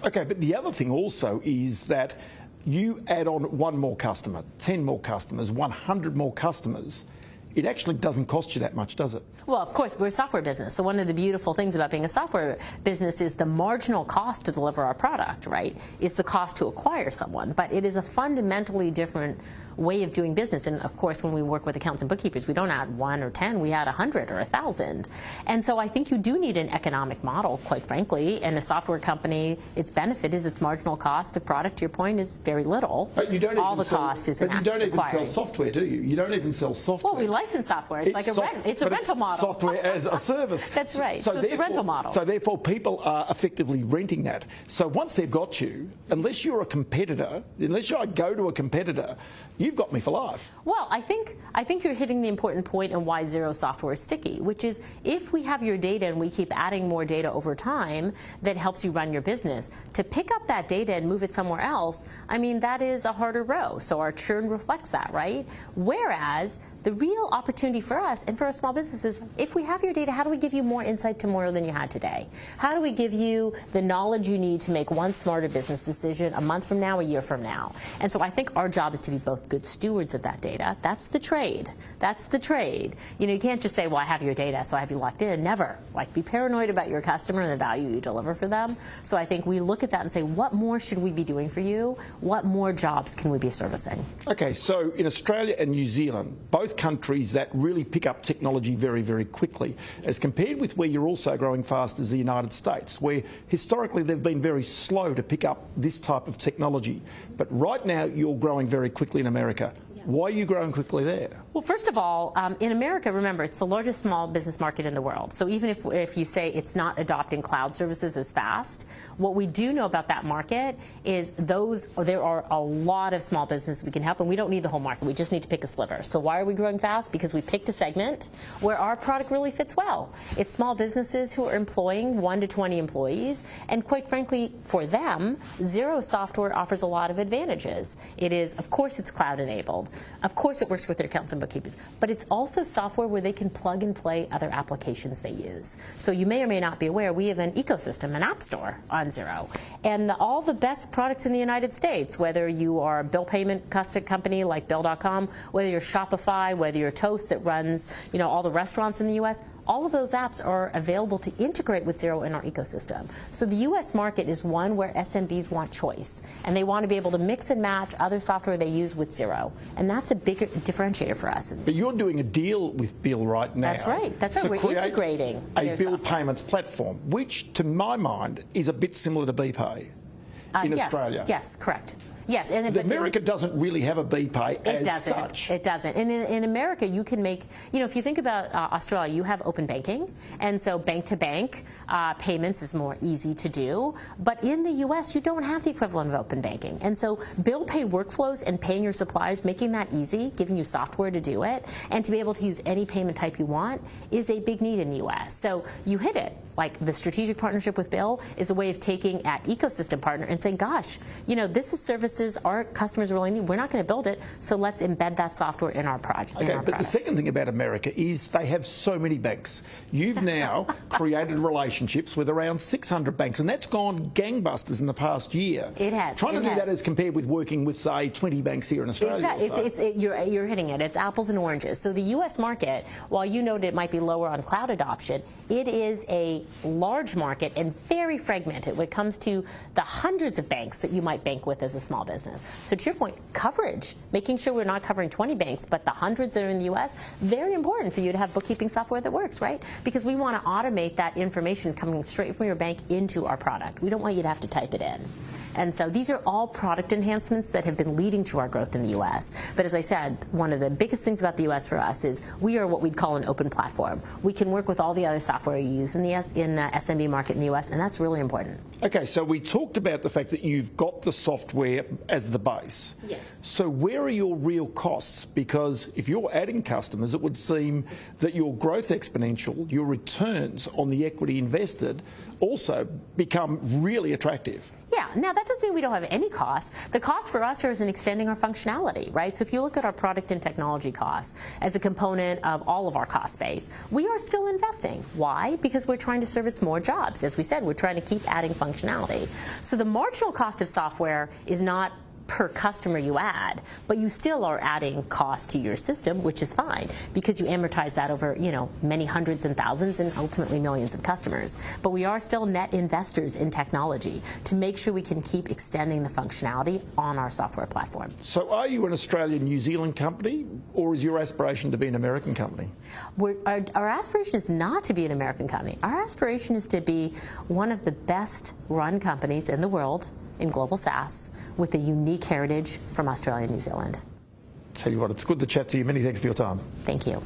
Okay, but the other thing also is that you add on one more customer, 10 more customers, 100 more customers, it actually doesn't cost you that much, does it? Well, of course, we're a software business. So one of the beautiful things about being a software business is the marginal cost to deliver our product, right, is the cost to acquire someone. But it is a fundamentally different way of doing business. And of course, when we work with accountants and bookkeepers, we don't add 1 or 10, we add 100 or 1,000. And so I think you do need an economic model, quite frankly. And a software company, its benefit is its marginal cost of product, to your point, is very little. But you don't all even the sell, cost is but you don't even acquiring. sell software, do you? You don't even sell software. Well, we license software. It's like a rent. It's a rental model. Software as a service. That's right. So it's a rental model. So therefore, people are effectively renting that. So once they've got you, unless you're a competitor, unless I go to a competitor, you've got me for life. Well, I think you're hitting the important point on why Xero software is sticky, which is if we have your data and we keep adding more data over time that helps you run your business, to pick up that data and move it somewhere else, I mean, that is a harder row. So our churn reflects that, right? Whereas the real opportunity for us and for our small businesses, if we have your data, how do we give you more insight tomorrow than you had today? How do we give you the knowledge you need to make one smarter business decision a month from now, a year from now? And so I think our job is to be both good stewards of that data. That's the trade. That's the trade. You know, you can't just say, well, I have your data, so I have you locked in. Never. Like, be paranoid about your customer and the value you deliver for them. So I think we look at that and say, what more should we be doing for you? What more jobs can we be servicing? Okay, so in Australia and New Zealand, both countries that really pick up technology very, very quickly, as compared with where you're also growing fast as the United States, where historically they've been very slow to pick up this type of technology. But right now you're growing very quickly in America. Why are you growing quickly there? Well, first of all, in America, remember, it's the largest small business market in the world. So even if you say it's not adopting cloud services as fast, what we do know about that market is there are a lot of small businesses we can help, and we don't need the whole market. We just need to pick a sliver. So why are we growing fast? Because we picked a segment where our product really fits well. It's small businesses who are employing 1 to 20 employees, and quite frankly, for them, Xero software offers a lot of advantages. It is, of course, it's cloud enabled. Of course, it works with their accountants and bookkeepers, but it's also software where they can plug and play other applications they use. So you may or may not be aware, we have an ecosystem, an app store on Xero, and all the best products in the United States, whether you are a bill payment custom company like Bill.com, whether you're Shopify, whether you're Toast that runs, you know, all the restaurants in the U.S., all of those apps are available to integrate with Xero in our ecosystem. So the U.S. market is one where SMBs want choice, and they want to be able to mix and match other software they use with Xero. And that's a big differentiator for us. But you're doing a deal with Bill right now. That's right. That's right. We're integrating a bill software. payments platform, which, to my mind, is a bit similar to BPay in Australia. Yes, correct. Yes, and America doesn't really have a BPay as such. It doesn't. And in America, you can make, you know, if you think about Australia, you have open banking, and so bank-to-bank payments is more easy to do. But in the U.S., you don't have the equivalent of open banking. And so bill pay workflows and paying your suppliers, making that easy, giving you software to do it, and to be able to use any payment type you want is a big need in the U.S. So you hit it. Like the strategic partnership with Bill is a way of taking at ecosystem partner and saying, gosh, you know, this is services our customers really need. We're not going to build it, so let's embed that software in our project. Okay, but the second thing about America is they have so many banks. You've now created relationships with around 600 banks, and that's gone gangbusters in the past year. It has. Trying to do that as compared with working with, say, 20 banks here in Australia. Exactly. You're hitting it. It's apples and oranges. So the U.S. market, while you noted it might be lower on cloud adoption, it is a large market and very fragmented when it comes to the hundreds of banks that you might bank with as a small business. So to your point, coverage, making sure we're not covering 20 banks, but the hundreds that are in the U.S., very important for you to have bookkeeping software that works, right? Because we want to automate that information coming straight from your bank into our product. We don't want you to have to type it in. And so these are all product enhancements that have been leading to our growth in the U.S. But as I said, one of the biggest things about the U.S. for us is we are what we'd call an open platform. We can work with all the other software you use in the SMB market in the U.S., and that's really important. Okay, so we talked about the fact that you've got the software as the base. Yes. So where are your real costs? Because if you're adding customers, it would seem that your growth exponential, your returns on the equity invested, also become really attractive. Yeah, Now, that doesn't mean we don't have any costs. The cost for us is in extending our functionality, right? So if you look at our product and technology costs as a component of all of our cost base, we are still investing. Why? Because we're trying to service more jobs. As we said, we're trying to keep adding functionality. So the marginal cost of software is not per customer you add, but you still are adding cost to your system, which is fine because you amortize that over, many hundreds and thousands and ultimately millions of customers. But we are still net investors in technology to make sure we can keep extending the functionality on our software platform. So are you an Australian New Zealand company, or is your aspiration to be an American company? Our aspiration is not to be an American company. Our aspiration is to be one of the best run companies in the world in global SaaS with a unique heritage from Australia and New Zealand. Tell you what, it's good to chat to you. Many thanks for your time. Thank you.